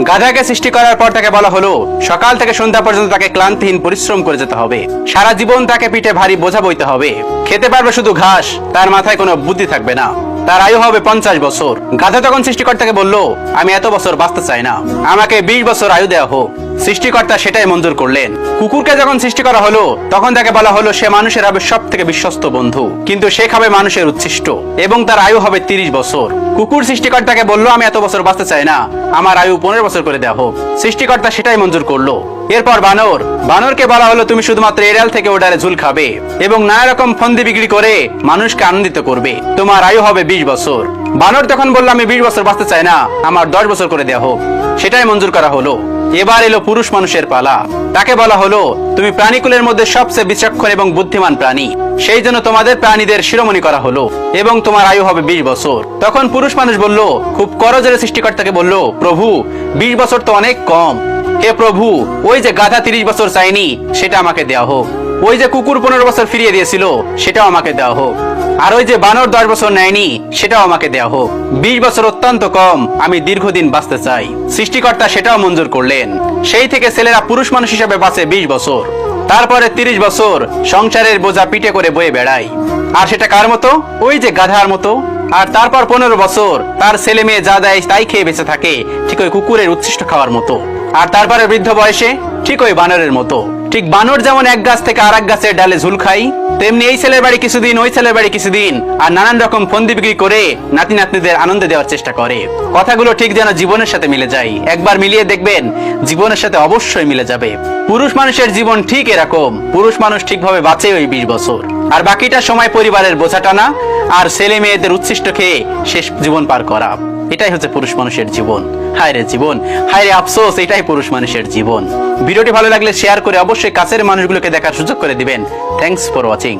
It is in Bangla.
গাধাকে সৃষ্টি করার পর তাকে বলা হলো সকাল থেকে সন্ধ্যা পর্যন্ত তাকে ক্লান্তিহীন পরিশ্রম করে যেতে হবে, সারা জীবন তাকে পিঠে ভারী বোঝা বইতে হবে, খেতে পারবে শুধু ঘাস, তার মাথায় কোনো বুদ্ধি থাকবে না, তার আয়ু হবে 50 বছর। গাধা তখন সৃষ্টিকর্তাকে বলল, আমি এত বছর বাঁচতে চাই না, আমাকে 20 বছর আয়ু দেওয়া হোক। সৃষ্টিকর্তা সেটাই মঞ্জুর করলেন। কুকুরকে যখন সৃষ্টি করা হলো তখন তাকে বলা হলো সে মানুষের হবে সব থেকে বিশ্বস্ত বন্ধু, কিন্তু সে খাবে মানুষের উচ্ছিষ্ট এবং তার আয়ু হবে 30 বছর। কুকুর সৃষ্টিকর্তাকে বলল, আমি এত বছর বাঁচতে চাই না, আমার আয়ু 15 বছর করে দেওয়া হোক। সৃষ্টিকর্তা সেটাই মঞ্জুর করলো। এরপর বানরকে বলা হলো তুমি শুধুমাত্র এড়াল থেকে ওডারে ঝুল খাবে এবং নানা রকম ফন্দি বিক্রি করে মানুষকে আনন্দিত করবে, তোমার আয়ু হবে 20 বছর। বানর তখন বলল, আমি 20 বছর বাঁচতে চাই না, আমার 10 বছর করে দেওয়া হোক। সেটাই মঞ্জুর করা হলো। এবার এলো পুরুষ মানুষের পালা। তাকে বলা হলো তুমি প্রাণীকুলের মধ্যে সবচেয়ে বিচক্ষণ এবং বুদ্ধিমান প্রাণী, সেই জন্য তোমাদের প্রাণীদের শিরোমণি করা হলো এবং তোমার আয়ু হবে 20 বছর। তখন পুরুষ মানুষ বলল, খুব করজোরে সৃষ্টিকর্তাকে বলল, প্রভু 20 বছর তো অনেক কম, হে প্রভু ওই যে গাধা 30 বছর চাইনি সেটা আমাকে দেওয়া হোক, ওই যে কুকুর 15 বছর ফিরিয়ে দিয়েছিল সেটাও আমাকে দেওয়া হোক, আর ওই যে বানর 10 বছর নেয়নি সেটাও আমাকে দেওয়া হোক। 20 বছর অত্যন্ত কম, আমি দীর্ঘদিন বাঁচতে চাই। সৃষ্টিকর্তা সেটাও মঞ্জুর করলেন। সেই থেকে ছেলেরা পুরুষ মানুষ হিসেবে বাঁচে 20 বছর। তারপরে 30 বছর সংসারের বোঝা পিঠে করে বয়ে বেড়ায়, আর সেটা কার মতো? ওই যে গাধার মতো। আর তারপর 15 বছর তার ছেলে মেয়ে যা দেয় তাই খেয়ে বেঁচে থাকে, ঠিক ওই কুকুরের উচ্ছিষ্ট খাওয়ার মতো। আর তারপরে বৃদ্ধ বয়সে ঠিক ওই বানরের মতো। ঠিক বানর যেমন এক গাছ থেকে আর এক গাছের ডালে ঝুল খাই, তেমনি এই ছেলের বাড়ি কিছুদিন, ওই ছেলের বাড়ি কিছুদিন, আর নানান রকম ফন্দি বিক্রি করে নাতি নাতনিদের আনন্দ দেওয়ার চেষ্টা করে। কথাগুলো ঠিক যেন জীবনের সাথে মিলে যায়। একবার মিলিয়ে দেখবেন, জীবনের সাথে অবশ্যই মিলে যাবে। পুরুষ মানুষের জীবন ঠিক এরকম। পুরুষ মানুষ ঠিকভাবে বাঁচে ওই 20 বছর, আর বাকিটা সময় পরিবারের বোঝা টানা আর ছেলে মেয়েদের উচ্ছিষ্ট খেয়ে শেষ জীবন পার করা। এটাই হচ্ছে পুরুষ মানুষের জীবন। হায় রে জীবন, হায় রে আফসোস, এটাই পুরুষ মানুষের জীবন। ভিডিওটি ভালো লাগলে শেয়ার করে অবশ্যই কাছের মানুষগুলোকে দেখার সুযোগ করে দিবেন। Thanks for watching.